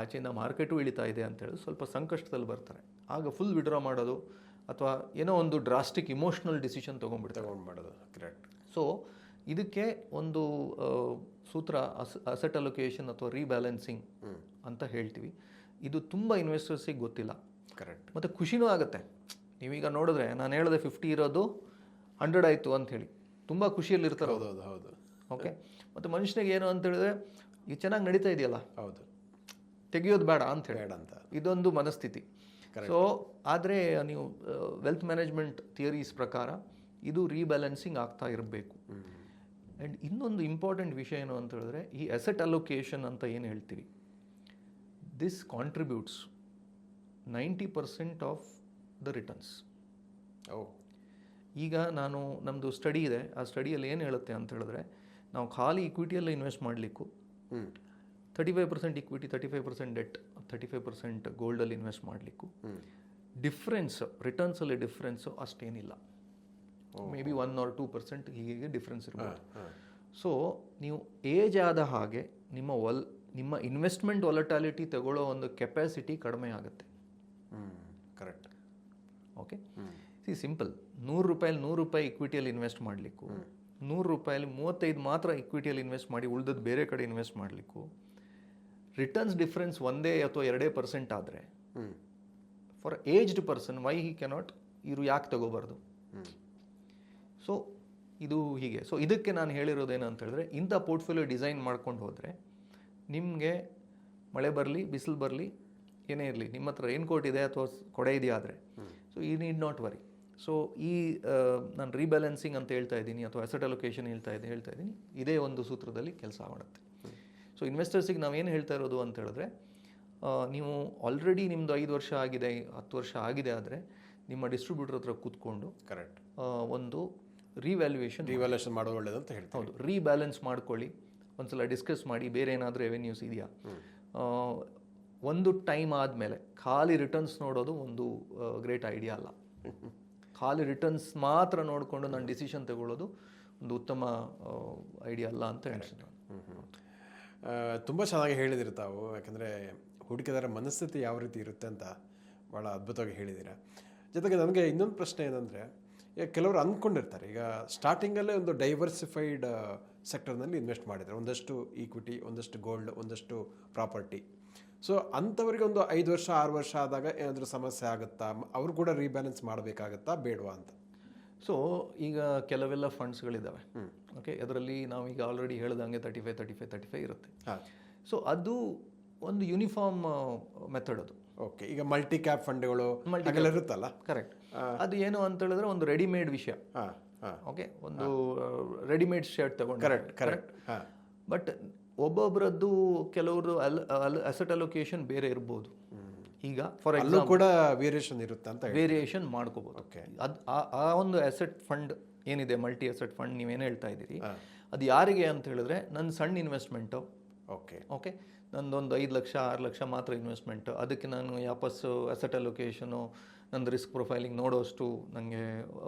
ಆಚೆಯಿಂದ ಮಾರ್ಕೆಟು ಇಳಿತಾ ಇದೆ ಅಂತೇಳಿ ಸ್ವಲ್ಪ ಸಂಕಷ್ಟದಲ್ಲಿ ಬರ್ತಾರೆ. ಆಗ ಫುಲ್ ವಿಡ್ರಾ ಮಾಡೋದು ಅಥವಾ ಏನೋ ಒಂದು ಡ್ರಾಸ್ಟಿಕ್ ಇಮೋಷ್ನಲ್ ಡಿಸಿಷನ್ ತೊಗೊಂಡ್ಬಿಡೋದು. ಕರೆಕ್ಟ್. ಸೊ ಇದಕ್ಕೆ ಒಂದು ಸೂತ್ರ ಅಸೆಟ್ ಅಲೋಕೇಶನ್ ಅಥವಾ ರೀಬ್ಯಾಲೆನ್ಸಿಂಗ್ ಅಂತ ಹೇಳ್ತೀವಿ. ಇದು ತುಂಬ ಇನ್ವೆಸ್ಟರ್ಸಿಗೆ ಗೊತ್ತಿಲ್ಲ. ಕರೆಕ್ಟ್. ಮತ್ತು ಖುಷಿನೂ ಆಗುತ್ತೆ. ನೀವೀಗ ನೋಡಿದ್ರೆ ನಾನು ಹೇಳಿದೆ 50 ಇರೋದು 100 ಆಯಿತು ಅಂಥೇಳಿ ತುಂಬ ಖುಷಿಯಲ್ಲಿರ್ತಾರೆ. ಹೌದು. ಓಕೆ. ಮತ್ತು ಮನುಷ್ಯನಿಗೆ ಏನು ಅಂತ ಹೇಳಿದ್ರೆ, ಈಗ ಚೆನ್ನಾಗಿ ನಡೀತಾ ಇದೆಯಲ್ಲ, ಹೌದು, ತೆಗಿಯೋದು ಬೇಡ ಅಂತ ಹೇಳಿ ಅಂತ ಇದೊಂದು ಮನಸ್ಥಿತಿ. ಸೊ ಆದರೆ ನೀವು ವೆಲ್ತ್ ಮ್ಯಾನೇಜ್ಮೆಂಟ್ ಥಿಯರೀಸ್ ಪ್ರಕಾರ ಇದು ರೀಬ್ಯಾಲೆನ್ಸಿಂಗ್ ಆಗ್ತಾ ಇರಬೇಕು. ಆ್ಯಂಡ್ ಇನ್ನೊಂದು ಇಂಪಾರ್ಟೆಂಟ್ ವಿಷಯ ಏನು ಅಂತ ಹೇಳಿದ್ರೆ, ಈ ಅಸೆಟ್ ಅಲೋಕೇಶನ್ ಅಂತ ಏನು ಹೇಳ್ತೀವಿ, this contributes 90% of the returns. ಈಗ ನಮ್ಮದು ಸ್ಟಡಿ ಇದೆ, ಆ ಸ್ಟಡಿಯಲ್ಲಿ ಏನು ಹೇಳುತ್ತೆ ಅಂತ ಹೇಳಿದ್ರೆ, ನಾವು ಖಾಲಿ ಇಕ್ವಿಟಿಯಲ್ಲಿ ಇನ್ವೆಸ್ಟ್ ಮಾಡಲಿಕ್ಕೂ 35% ಇಕ್ವಿಟಿ, 35% ಡೆಟ್, 35% ಗೋಲ್ಡಲ್ಲಿ ಇನ್ವೆಸ್ಟ್ ಮಾಡಲಿಕ್ಕೂ ಡಿಫ್ರೆನ್ಸ್, ರಿಟರ್ನ್ಸಲ್ಲಿ ಡಿಫ್ರೆನ್ಸು ಅಷ್ಟೇನಿಲ್ಲ. ಮೇ ಬಿ 1 or 2% ಹೀಗೆ ಡಿಫ್ರೆನ್ಸ್ ಇರ್ಬೋದು. ಸೊ ನೀವು ಏಜ್ ಆದ ಹಾಗೆ ನಿಮ್ಮ ಇನ್ವೆಸ್ಟ್ಮೆಂಟ್ ವಾಲಟಾಲಿಟಿ ತಗೊಳ್ಳೋ ಒಂದು ಕೆಪಾಸಿಟಿ ಕಡಿಮೆ ಆಗುತ್ತೆ. ಕರೆಕ್ಟ್. ಓಕೆ. ಸಿಂಪಲ್, 100 ರೂಪಾಯಲ್ಲಿ 100 ರೂಪಾಯಿ ಇಕ್ವಿಟಿಯಲ್ಲಿ ಇನ್ವೆಸ್ಟ್ ಮಾಡಲಿಕ್ಕೂ 100 ರೂಪಾಯಲ್ಲಿ 35 ಮಾತ್ರ ಇಕ್ವಿಟಿಯಲ್ಲಿ ಇನ್ವೆಸ್ಟ್ ಮಾಡಿ ಉಳಿದದ್ದು ಬೇರೆ ಕಡೆ ಇನ್ವೆಸ್ಟ್ ಮಾಡಲಿಕ್ಕೂ ರಿಟರ್ನ್ಸ್ ಡಿಫ್ರೆನ್ಸ್ 1 ಅಥವಾ 2% ಆದರೆ, for aged person why he cannot, ಇವರು ಯಾಕೆ ತಗೋಬಾರ್ದು? ಸೊ ಇದು ಹೀಗೆ. ಸೊ ಇದಕ್ಕೆ ನಾನು ಹೇಳಿರೋದೇನು ಅಂತ ಹೇಳಿದ್ರೆ, ಇಂಥ ಪೋರ್ಟ್ಫೋಲಿಯೋ ಡಿಸೈನ್ ಮಾಡ್ಕೊಂಡು ಹೋದರೆ ನಿಮಗೆ ಮಳೆ ಬರಲಿ, ಬಿಸಿಲು ಬರಲಿ, ಏನೇ ಇರಲಿ, ನಿಮ್ಮ ಹತ್ರ ರೈನ್ಕೋಟ್ ಇದೆ ಅಥವಾ ಕೊಡೆ ಇದೆಯಾ ಆದರೆ, so you need not worry. So ಈ ನಾನು ರೀಬ್ಯಾಲೆನ್ಸಿಂಗ್ ಅಂತ ಹೇಳ್ತಾ ಇದ್ದೀನಿ ಅಥವಾ ಅಸೆಟ್ ಅಲೋಕೇಶನ್ ಹೇಳ್ತಾ ಇದ್ದೀನಿ, ಇದೇ ಒಂದು ಸೂತ್ರದಲ್ಲಿ ಕೆಲಸ ಮಾಡುತ್ತೆ. ಸೊ ಇನ್ವೆಸ್ಟರ್ಸಿಗೆ ನಾವೇನು ಹೇಳ್ತಾ ಇರೋದು ಅಂತ ಹೇಳಿದ್ರೆ, ನೀವು ಆಲ್ರೆಡಿ ನಿಮ್ಮದು 5 ವರ್ಷ ಆಗಿದೆ, 10 ವರ್ಷ ಆಗಿದೆ ಆದರೆ ನಿಮ್ಮ ಡಿಸ್ಟ್ರಿಬ್ಯೂಟರ್ ಹತ್ರ ಕೂತ್ಕೊಂಡು ಕರೆಕ್ಟ್ ಒಂದು ರಿವ್ಯಾಲ್ಯೂಯೇಷನ್ ಮಾಡೋದು ಒಳ್ಳೇದು ಅಂತ ಹೇಳ್ತೀವಿ. ಹೌದು, ರೀಬ್ಯಾಲೆನ್ಸ್ ಮಾಡ್ಕೊಳ್ಳಿ, ಒಂದ್ಸಲ ಡಿಸ್ಕಸ್ ಮಾಡಿ ಬೇರೆ ಏನಾದರೂ ರೆವೆನ್ಯೂಸ್ ಇದೆಯಾ. ಒಂದು ಟೈಮ್ ಆದಮೇಲೆ ಖಾಲಿ ರಿಟರ್ನ್ಸ್ ನೋಡೋದು ಒಂದು ಗ್ರೇಟ್ ಐಡಿಯಾ ಅಲ್ಲ. ಖಾಲಿ ರಿಟರ್ನ್ಸ್ ಮಾತ್ರ ನೋಡಿಕೊಂಡು ನಾನು ಡಿಸಿಷನ್ ತಗೊಳ್ಳೋದು ಒಂದು ಉತ್ತಮ ಐಡಿಯಾ ಅಲ್ಲ ಅಂತ ಹೇಳ್ತೀನಿ. ತುಂಬ ಚೆನ್ನಾಗಿ ಹೇಳಿದಿರಿ ತಾವು, ಯಾಕಂದರೆ ಹೂಡಿಕೆದಾರ ಮನಸ್ಥಿತಿ ಯಾವ ರೀತಿ ಇರುತ್ತೆ ಅಂತ ಭಾಳ ಅದ್ಭುತವಾಗಿ ಹೇಳಿದ್ದೀರಾ. ಜೊತೆಗೆ ನನಗೆ ಇನ್ನೊಂದು ಪ್ರಶ್ನೆ ಏನಂದರೆ, ಈಗ ಕೆಲವರು ಅಂದ್ಕೊಂಡಿರ್ತಾರೆ, ಈಗ ಸ್ಟಾರ್ಟಿಂಗಲ್ಲೇ ಒಂದು ಡೈವರ್ಸಿಫೈಡ್ ಸೆಕ್ಟರ್ನಲ್ಲಿ ಇನ್ವೆಸ್ಟ್ ಮಾಡಿದ್ದಾರೆ, ಒಂದಷ್ಟು ಈಕ್ವಿಟಿ, ಒಂದಷ್ಟು ಗೋಲ್ಡ್, ಒಂದಷ್ಟು ಪ್ರಾಪರ್ಟಿ. ಸೊ ಅಂಥವ್ರಿಗೆ ಒಂದು 5 ವರ್ಷ 6 ವರ್ಷ ಆದಾಗ ಏನಾದರೂ ಸಮಸ್ಯೆ ಆಗುತ್ತಾ, ಅವರು ಕೂಡ ರೀಬ್ಯಾಲೆನ್ಸ್ ಮಾಡಬೇಕಾಗತ್ತಾ ಬೇಡವಾ ಅಂತ? ಸೊ ಈಗ ಕೆಲವೆಲ್ಲ ಫಂಡ್ಸ್ಗಳಿದ್ದಾವೆ. ಓಕೆ, ಅದರಲ್ಲಿ ನಾವೀಗ ಆಲ್ರೆಡಿ ಹೇಳ್ದಂಗೆ 35 ಇರುತ್ತೆ. ಸೊ ಅದು ಒಂದು ಯೂನಿಫಾರ್ಮ್ ಮೆಥಡ್ ಅದು. ಓಕೆ, ಈಗ ಮಲ್ಟಿ ಕ್ಯಾಪ್ ಫಂಡ್ಗಳು ಹಾಗೆಲ್ಲ ಇರುತ್ತಲ್ಲ. ಕರೆಕ್ಟ್. ಅದು ಏನು ಅಂತ ಹೇಳಿದ್ರೆ ಒಂದು ರೆಡಿಮೇಡ್ ವಿಷಯ. ಓಕೆ, ಒಂದು ರೆಡಿಮೇಡ್ ಶರ್ಟ್ ತಗೊಂಡು. ಕರೆಕ್ಟ್. ಬಟ್ ಒಬ್ಬೊಬ್ಬರದ್ದು ಕೆಲವರು ಅಸೆಟ್ ಅಲೋಕೇಶನ್ ಬೇರೆ ಇರ್ಬೋದು. ಈಗ ಫಾರ್ ಎಕ್ಸಾಂಪಲ್ ಕೂಡ ವೇರಿಯೇಷನ್ ಇರುತ್ತೆ ಅಂತ ವೇರಿಯೇಷನ್ ಮಾಡ್ಕೋಬಹುದು. ಅದು ಆ ಒಂದು ಅಸೆಟ್ ಫಂಡ್ ಏನಿದೆ, ಮಲ್ಟಿ ಅಸೆಟ್ ಫಂಡ್ ನೀವೇನು ಹೇಳ್ತಾ ಇದ್ದೀರಿ, ಅದು ಯಾರಿಗೆ ಅಂತ ಹೇಳಿದ್ರೆ ನನ್ನ ಸಣ್ಣ ಇನ್ವೆಸ್ಟ್ಮೆಂಟು. ಓಕೆ, ನಂದೊಂದು 5 ಲಕ್ಷ 6 ಲಕ್ಷ ಮಾತ್ರ ಇನ್ವೆಸ್ಟ್ಮೆಂಟ್, ಅದಕ್ಕೆ ನಾನು ವಾಪಸ್ಸು ಅಸೆಟ್ ಅಲೋಕೇಶನು ನಂದು ರಿಸ್ಕ್ ಪ್ರೊಫೈಲಿಂಗ್ ನೋಡೋಷ್ಟು ನನಗೆ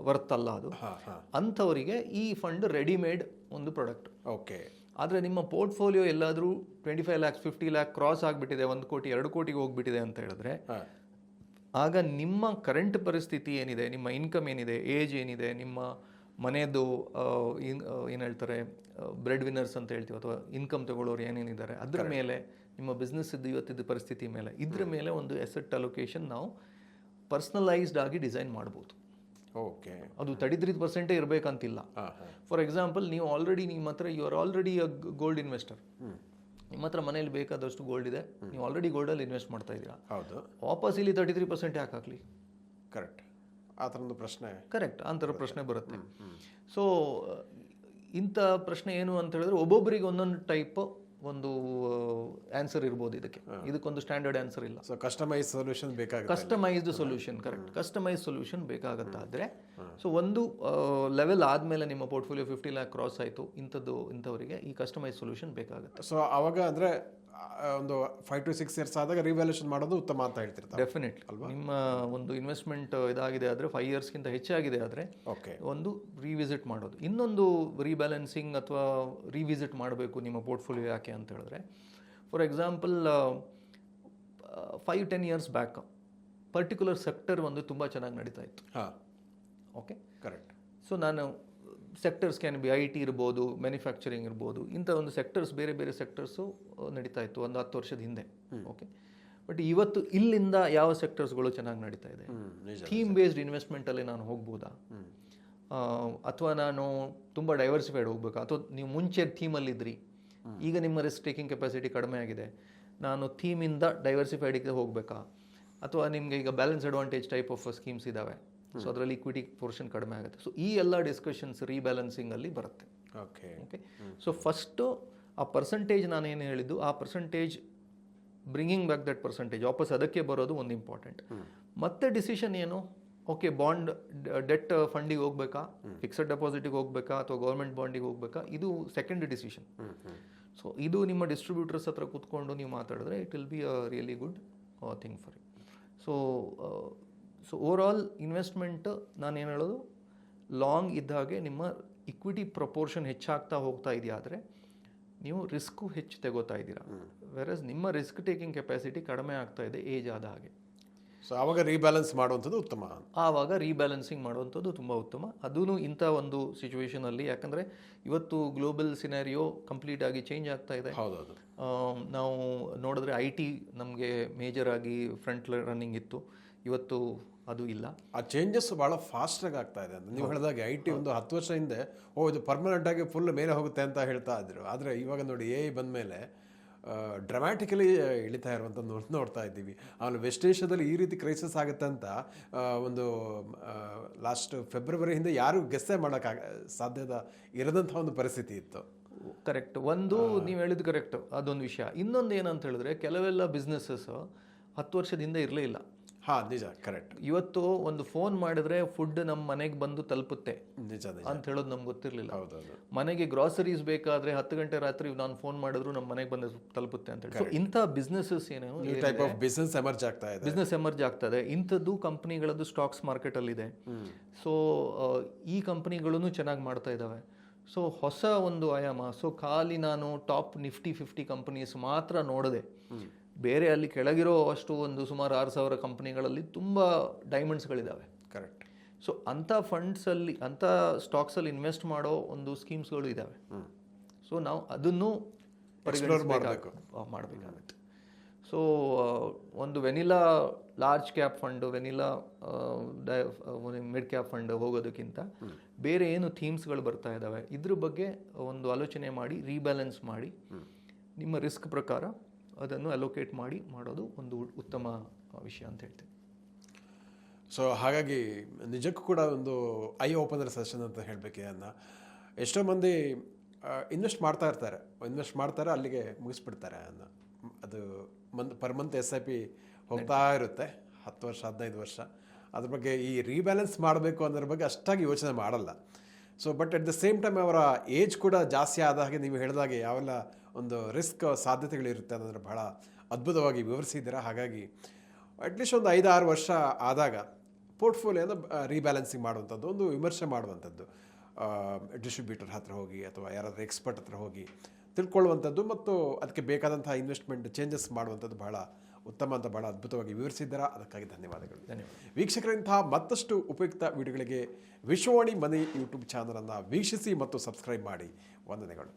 ವರ್ತ್ ಅಲ್ಲ ಅದು. ಅಂಥವರಿಗೆ ಈ ಫಂಡ್ ರೆಡಿಮೇಡ್ ಒಂದು ಪ್ರಾಡಕ್ಟ್. ಓಕೆ. ಆದರೆ ನಿಮ್ಮ ಪೋರ್ಟ್ಫೋಲಿಯೋ ಎಲ್ಲಾದರೂ 25 lakhs 50 lakh ಕ್ರಾಸ್ ಆಗಿಬಿಟ್ಟಿದೆ, 1 ಕೋಟಿ 2 ಕೋಟಿಗೆ ಹೋಗ್ಬಿಟ್ಟಿದೆ ಅಂತ ಹೇಳಿದ್ರೆ, ಆಗ ನಿಮ್ಮ ಕರೆಂಟ್ ಪರಿಸ್ಥಿತಿ ಏನಿದೆ, ನಿಮ್ಮ ಇನ್ಕಮ್ ಏನಿದೆ, ಏಜ್ ಏನಿದೆ, ನಿಮ್ಮ ಮನೆಯದು ಏನು ಹೇಳ್ತಾರೆ ಬ್ರೆಡ್ ವಿನ್ನರ್ಸ್ ಅಂತ ಹೇಳ್ತೀವಿ, ಅಥವಾ ಇನ್ಕಮ್ ತಗೊಳ್ಳೋರು ಏನೇನಿದ್ದಾರೆ ಅದ್ರ ಮೇಲೆ, ನಿಮ್ಮ ಬಿಸ್ನೆಸ್ ಇದ್ದು ಇವತ್ತಿದ್ದ ಪರಿಸ್ಥಿತಿ ಮೇಲೆ, ಇದ್ರ ಮೇಲೆ ಒಂದು ಅಸೆಟ್ ಅಲೋಕೇಶನ್ ನಾವು ಪರ್ಸನಲೈಸ್ಡ್ ಆಗಿ ಡಿಸೈನ್ ಮಾಡ್ಬೋದು. ಓಕೆ, ಅದು 33% ಇರಬೇಕಂತಿಲ್ಲ. ಫಾರ್ ಎಕ್ಸಾಂಪಲ್, ನೀವು ಆಲ್ರೆಡಿ ನಿಮ್ಮ ಹತ್ರ you are already a gold investor, ನಿಮ್ಮ ಹತ್ರ ಮನೇಲಿ ಬೇಕಾದಷ್ಟು ಗೋಲ್ಡ್ ಇದೆ, ನೀವು ಆಲ್ರೆಡಿ ಗೋಲ್ಡಲ್ಲಿ ಇನ್ವೆಸ್ಟ್ ಮಾಡ್ತಾ ಇದ್ದೀರಾ. ಹೌದು. ವಾಪಸ್ ಇಲ್ಲಿ 33% ಯಾಕೆ ಹಾಕಲಿ? ಕರೆಕ್ಟ್, ಆ ಥರದ್ದು ಪ್ರಶ್ನೆ. ಕರೆಕ್ಟ್, ಆ ಥರ ಪ್ರಶ್ನೆ ಬರುತ್ತೆ. ಸೊ ಇಂಥ ಪ್ರಶ್ನೆ ಏನು ಅಂತ ಹೇಳಿದ್ರೆ, ಒಬ್ಬೊಬ್ಬರಿಗೆ ಒಂದೊಂದು ಟೈಪ್ ಒಂದು ಆನ್ಸರ್ ಇರ್ಬೋದು ಇದಕ್ಕೆ. ಇದಕ್ಕೊಂದು ಸ್ಟ್ಯಾಂಡರ್ಡ್ ಆನ್ಸರ್ ಇಲ್ಲ. ಸೊ ಕಸ್ಟಮೈಸ್ ಸೊಲ್ಯೂಷನ್ ಬೇಕಾಗುತ್ತೆ. Customized solution, correct. Customize solution ಬೇಕಾಗತ್ತಾದ್ರೆ, ಸೊ ಒಂದು ಲೆವೆಲ್ ಆದಮೇಲೆ ನಿಮ್ಮ ಪೋರ್ಟ್ಫೋಲಿಯೋ 50 lakh ಕ್ರಾಸ್ ಆಯಿತು, ಇಂಥವರಿಗೆ ಈ ಕಸ್ಟಮೈಸ್ ಸೊಲ್ಯೂಷನ್ ಬೇಕಾಗುತ್ತೆ. ಸೊ ಅವಾಗ ಅಂದರೆ ಒಂದು 5 to 6 years ಆದಾಗ ರಿವ್ಯಾಲ್ಯೂಷನ್ ಮಾಡೋದು ಉತ್ತಮ ಅಂತ ಹೇಳ್ತಿರ್ತಾರೆ. ಡೆಫಿನೆಟ್ಲಿ. ನಿಮ್ಮ ಒಂದು ಇನ್ವೆಸ್ಟ್ಮೆಂಟ್ ಇದಾಗಿದೆ ಆದರೆ 5 yearsಗಿಂತ ಹೆಚ್ಚಾಗಿದೆ ಆದರೆ ಒಂದು ರೀವಿಸಿಟ್ ಮಾಡೋದು. ಇನ್ನೊಂದು ರೀಬ್ಯಾಲೆನ್ಸಿಂಗ್ ಅಥವಾ ರೀವಿಸಿಟ್ ಮಾಡಬೇಕು ನಿಮ್ಮ ಪೋರ್ಟ್ಫೋಲಿಯೋ ಯಾಕೆ ಅಂತ ಹೇಳಿದ್ರೆ, for example 5-10 years back particular sector ಒಂದು ತುಂಬ ಚೆನ್ನಾಗಿ ನಡೀತಾ ಇತ್ತು. Okay, correct. ಸೊ ನಾನು ಸೆಕ್ಟರ್ಸ್ ಕ್ಯಾನ್ ಬಿ IT ಇರ್ಬೋದು, ಮ್ಯಾನುಫ್ಯಾಕ್ಚರಿಂಗ್ ಇರ್ಬೋದು, ಇಂಥ ಒಂದು ಸೆಕ್ಟರ್ಸ್ ಬೇರೆ ಬೇರೆ ಸೆಕ್ಟರ್ಸು ನಡೀತಾ ಇತ್ತು ಒಂದು 10 ವರ್ಷದ ಹಿಂದೆ. ಓಕೆ, ಬಟ್ ಇವತ್ತು ಇಲ್ಲಿಂದ ಯಾವ ಸೆಕ್ಟರ್ಸ್ಗಳು ಚೆನ್ನಾಗಿ ನಡೀತಾ ಇದೆ? ಥೀಮ್ ಬೇಸ್ಡ್ ಇನ್ವೆಸ್ಟ್ಮೆಂಟಲ್ಲಿ ನಾನು ಹೋಗ್ಬೋದಾ, ಅಥವಾ ನಾನು ತುಂಬ ಡೈವರ್ಸಿಫೈಡ್ ಹೋಗ್ಬೇಕಾ? ಅಥವಾ ನೀವು ಮುಂಚೆ ಥೀಮಲ್ಲಿದ್ರಿ, ಈಗ ನಿಮ್ಮ ರಿಸ್ಕ್ ಟೇಕಿಂಗ್ ಕೆಪಾಸಿಟಿ ಕಡಿಮೆ ಆಗಿದೆ, ನಾನು ಥೀಮಿಂದ ಡೈವರ್ಸಿಫೈಡಿಗೆ ಹೋಗಬೇಕಾ? ಅಥವಾ ನಿಮಗೆ ಈಗ balance advantage type of schemes ಇದ್ದಾವೆ, ಸೊ ಅದರಲ್ಲಿ ಇಕ್ವಿಟಿ ಪೋರ್ಷನ್ ಕಡಿಮೆ ಆಗುತ್ತೆ. ಸೊ ಈ ಎಲ್ಲ ಡಿಸ್ಕಷನ್ಸ್ ರೀಬ್ಯಾಲೆನ್ಸಿಂಗಲ್ಲಿ ಬರುತ್ತೆ. ಓಕೆ, ಸೊ ಫಸ್ಟು ಆ ಪರ್ಸಂಟೇಜ್ ನಾನೇನು ಹೇಳಿದ್ದು, ಆ percentage bringing back that percentage ವಾಪಸ್ ಅದಕ್ಕೆ ಬರೋದು ಒಂದು ಇಂಪಾರ್ಟೆಂಟ್. ಮತ್ತೆ ಡಿಸಿಷನ್ ಏನು, ಓಕೆ ಬಾಂಡ್ ಡೆಟ್ ಫಂಡಿಗೆ ಹೋಗ್ಬೇಕಾ, ಫಿಕ್ಸೆಡ್ ಡೆಪಾಸಿಟಿಗೆ ಹೋಗ್ಬೇಕಾ, ಅಥವಾ ಗೌರ್ಮೆಂಟ್ ಬಾಂಡಿಗೆ ಹೋಗ್ಬೇಕಾ, ಇದು ಸೆಕೆಂಡ್ ಡಿಸಿಷನ್. ಸೊ ಇದು ನಿಮ್ಮ ಡಿಸ್ಟ್ರಿಬ್ಯೂಟರ್ಸ್ ಹತ್ರ ಕೂತ್ಕೊಂಡು ನೀವು ಮಾತಾಡಿದ್ರೆ it will be a really good thing for you. So overall investment ನಾನೇನು ಹೇಳೋದು, ಲಾಂಗ್ ಇದ್ದಾಗೆ ನಿಮ್ಮ ಇಕ್ವಿಟಿ ಪ್ರಪೋರ್ಷನ್ ಹೆಚ್ಚಾಗ್ತಾ ಹೋಗ್ತಾ ಇದೆಯಾ ಆದರೆ ನೀವು ರಿಸ್ಕು ಹೆಚ್ಚು ತೆಗೋತಾ ಇದ್ದೀರಾ, ವೆರಸ್ ನಿಮ್ಮ ರಿಸ್ಕ್ ಟೇಕಿಂಗ್ ಕೆಪಾಸಿಟಿ ಕಡಿಮೆ ಆಗ್ತಾ ಇದೆ ಏಜ್ ಆದ ಹಾಗೆ. ಸೊ ಆವಾಗ ರೀಬ್ಯಾಲೆನ್ಸ್ ಮಾಡುವಂಥದ್ದು ಉತ್ತಮ. ಆವಾಗ ರೀಬ್ಯಾಲೆನ್ಸಿಂಗ್ ಮಾಡುವಂಥದ್ದು ತುಂಬ ಉತ್ತಮ. ಅದೂ ಇಂಥ ಒಂದು ಸಿಚುವೇಷನಲ್ಲಿ, ಯಾಕಂದರೆ ಇವತ್ತು ಗ್ಲೋಬಲ್ ಸಿನಾರಿಯೋ ಕಂಪ್ಲೀಟ್ ಆಗಿ ಚೇಂಜ್ ಆಗ್ತಾ ಇದೆ. ಹೌದೌದು. ನಾವು ನೋಡಿದ್ರೆ IT ನಮಗೆ ಮೇಜರ್ ಆಗಿ ಫ್ರಂಟ್ ರನ್ನಿಂಗ್ ಇತ್ತು, ಇವತ್ತು ಅದು ಇಲ್ಲ. ಆ ಚೇಂಜಸ್ ಭಾಳ ಫಾಸ್ಟಾಗಿ ಆಗ್ತಾ ಇದೆ ಅಂತ ನೀವು ಹೇಳಿದಾಗ. IT ಒಂದು 10 ವರ್ಷ ಹಿಂದೆ ಇದು ಪರ್ಮನೆಂಟ್ ಆಗಿ ಫುಲ್ ಮೇಲೆ ಹೋಗುತ್ತೆ ಅಂತ ಹೇಳ್ತಾ ಇದ್ರು, ಆದರೆ ಇವಾಗ ನೋಡಿ AI ಬಂದ ಮೇಲೆ ಡ್ರಾಮ್ಯಾಟಿಕಲಿ ಇಳಿತಾ ಇರುವಂಥ ನೋಡ್ತಾ ಇದ್ದೀವಿ. ಆಮೇಲೆ ವೆಸ್ಟ್ ಏಷ್ಯಾದಲ್ಲಿ ಈ ರೀತಿ ಕ್ರೈಸಿಸ್ ಆಗುತ್ತೆ ಅಂತ ಒಂದು ಲಾಸ್ಟ್ ಫೆಬ್ರವರಿ ಹಿಂದೆ ಯಾರು ಗೆಸ್ಸೇ ಮಾಡೋಕ್ಕಾಗ ಸಾಧ್ಯದ ಇರದಂಥ ಒಂದು ಪರಿಸ್ಥಿತಿ ಇತ್ತು. ಕರೆಕ್ಟ್. ಒಂದು ನೀವು ಹೇಳಿದ್ದು ಕರೆಕ್ಟ್, ಅದೊಂದು ವಿಷಯ. ಇನ್ನೊಂದು ಏನಂತ ಹೇಳಿದ್ರೆ, ಕೆಲವೆಲ್ಲ ಬಿಸ್ನೆಸ್ಸಸ್ 10 ವರ್ಷದಿಂದ ಇರಲೇ ಇಲ್ಲ. ನಿಜ, ಕರೆಕ್ಟ್. ಇವತ್ತು ಒಂದು ಫೋನ್ ಮಾಡಿದ್ರೆ ಫುಡ್ ನಮ್ಮ ಮನೆಗೆ ಬಂದು ತಲುಪುತ್ತೆ ನಿಜ ಅಂತ ಹೇಳೋದು ನಮ್ಗೆ ಗೊತ್ತಿರಲಿಲ್ಲ. ಹೌದೌದು. ಮನೆಗೆ ಗ್ರಾಸರೀಸ್ ಬೇಕಾದ್ರೆ 10 ಗಂಟೆ ರಾತ್ರಿ ನಾನು ಫೋನ್ ಮಾಡಿದ್ರು ನಮ್ಮ ಮನೆಗೆ ಬಂದು ತಲುಪುತ್ತೆ ಅಂತ ಹೇಳಿ. ಸೊ ಇಂಥ ಬಿಸ್ನೆಸಸ್ ಏನೇನು ಟೈಪ್ ಆಫ್ ಬಿಸ್ನೆಸ್ ಎಮರ್ಜ್ ಆಗ್ತಾ ಇದೆ, ಬಿಸ್ನೆಸ್ ಎಮರ್ಜ್ ಆಗ್ತದೆ. ಇಂಥದ್ದು ಕಂಪ್ನಿಗಳದ್ದು ಸ್ಟಾಕ್ಸ್ ಮಾರ್ಕೆಟಲ್ಲಿದೆ. ಸೊ ಈ ಕಂಪ್ನಿಗಳೂ ಚೆನ್ನಾಗಿ ಮಾಡ್ತಾ ಇದ್ದಾವೆ. ಸೊ ಹೊಸ ಒಂದು ಆಯಾಮ. ಸೊ ಖಾಲಿ ನಾನು ಟಾಪ್ ನಿಫ್ಟಿ 50 ಕಂಪನೀಸ್ ಮಾತ್ರ ನೋಡಿದೆ, ಬೇರೆ ಅಲ್ಲಿ ಕೆಳಗಿರೋ ಅಷ್ಟು ಒಂದು ಸುಮಾರು 6,000 ಕಂಪನಿಗಳಲ್ಲಿ ತುಂಬ ಡೈಮಂಡ್ಸ್ಗಳಿದ್ದಾವೆ. ಕರೆಕ್ಟ್. ಸೊ ಅಂಥ ಫಂಡ್ಸಲ್ಲಿ, ಅಂಥ ಸ್ಟಾಕ್ಸಲ್ಲಿ ಇನ್ವೆಸ್ಟ್ ಮಾಡೋ ಒಂದು ಸ್ಕೀಮ್ಸ್ಗಳು ಇದ್ದಾವೆ. ಸೊ ನಾವು ಅದನ್ನು ಮಾಡಬೇಕಾಗುತ್ತೆ. ಸೊ ಒಂದು vanilla large cap fund, vanilla mid cap fund ಹೋಗೋದಕ್ಕಿಂತ ಬೇರೆ ಏನು ಥೀಮ್ಸ್ಗಳು ಬರ್ತಾ ಇದ್ದಾವೆ ಇದ್ರ ಬಗ್ಗೆ ಒಂದು ಆಲೋಚನೆ ಮಾಡಿ ರೀಬ್ಯಾಲೆನ್ಸ್ ಮಾಡಿ ನಿಮ್ಮ ರಿಸ್ಕ್ ಪ್ರಕಾರ ಅದನ್ನು ಅಲೋಕೇಟ್ ಮಾಡಿ ಮಾಡೋದು ಒಂದು ಉತ್ತಮ ವಿಷಯ ಅಂತ ಹೇಳ್ತೀನಿ. ಸೊ ಹಾಗಾಗಿ ನಿಜಕ್ಕೂ ಕೂಡ ಒಂದು ಐ ಓಪನರ್ ಸೆಷನ್ ಅಂತ ಹೇಳಬೇಕೆ ಅನ್ನ. ಎಷ್ಟೋ ಮಂದಿ ಇನ್ವೆಸ್ಟ್ ಮಾಡ್ತಾರೆ ಅಲ್ಲಿಗೆ ಮುಗಿಸ್ಬಿಡ್ತಾರೆ ಅನ್ನ. ಅದು ಪರ್ ಮಂತ್ SIP ಹೋಗ್ತಾ ಇರುತ್ತೆ 10 ವರ್ಷ 15 ವರ್ಷ. ಅದ್ರ ಬಗ್ಗೆ ಈ ರೀಬ್ಯಾಲೆನ್ಸ್ ಮಾಡಬೇಕು ಅನ್ನೋದ್ರ ಬಗ್ಗೆ ಅಷ್ಟಾಗಿ ಯೋಚನೆ ಮಾಡಲ್ಲ. So but at the same time ಅವರ ಏಜ್ ಕೂಡ ಜಾಸ್ತಿ ಆದ ಹಾಗೆ ನೀವು ಹೇಳಿದಾಗೆ ಯಾವೆಲ್ಲ ಒಂದು ರಿಸ್ಕ್ ಸಾಧ್ಯತೆಗಳಿರುತ್ತೆ ಅನ್ನೋದ್ರ ಬಹಳ ಅದ್ಭುತವಾಗಿ ವಿವರಿಸಿದ್ದೀರಾ. ಹಾಗಾಗಿ ಅಟ್ಲೀಸ್ಟ್ ಒಂದು 5-6 ವರ್ಷ ಆದಾಗ ಪೋರ್ಟ್ಫೋಲಿಯೋನ ರೀಬ್ಯಾಲೆನ್ಸಿಂಗ್ ಮಾಡುವಂಥದ್ದು, ಒಂದು ವಿಮರ್ಶೆ ಮಾಡುವಂಥದ್ದು, ಡಿಸ್ಟ್ರಿಬ್ಯೂಟರ್ ಹತ್ರ ಹೋಗಿ ಅಥವಾ ಯಾರಾದರೂ ಎಕ್ಸ್ಪರ್ಟ್ ಹತ್ರ ಹೋಗಿ ತಿಳ್ಕೊಳ್ಳುವಂಥದ್ದು ಮತ್ತು ಅದಕ್ಕೆ ಬೇಕಾದಂತಹ ಇನ್ವೆಸ್ಟ್ಮೆಂಟ್ ಚೇಂಜಸ್ ಮಾಡುವಂಥದ್ದು ಬಹಳ ಉತ್ತಮ ಅಂತ ಬಹಳ ಅದ್ಭುತವಾಗಿ ವಿವರಿಸಿದ್ದೀರಾ. ಅದಕ್ಕಾಗಿ ಧನ್ಯವಾದಗಳು. ವೀಕ್ಷಕರಿಂತಹ ಮತ್ತಷ್ಟು ಉಪಯುಕ್ತ ವಿಡಿಯೋಗಳಿಗೆ ವಿಶ್ವವಾಣಿ ಮನಿ ಯೂಟ್ಯೂಬ್ ಚಾನಲನ್ನು ವೀಕ್ಷಿಸಿ ಮತ್ತು ಸಬ್ಸ್ಕ್ರೈಬ್ ಮಾಡಿ. ವಂದನೆಗಳು.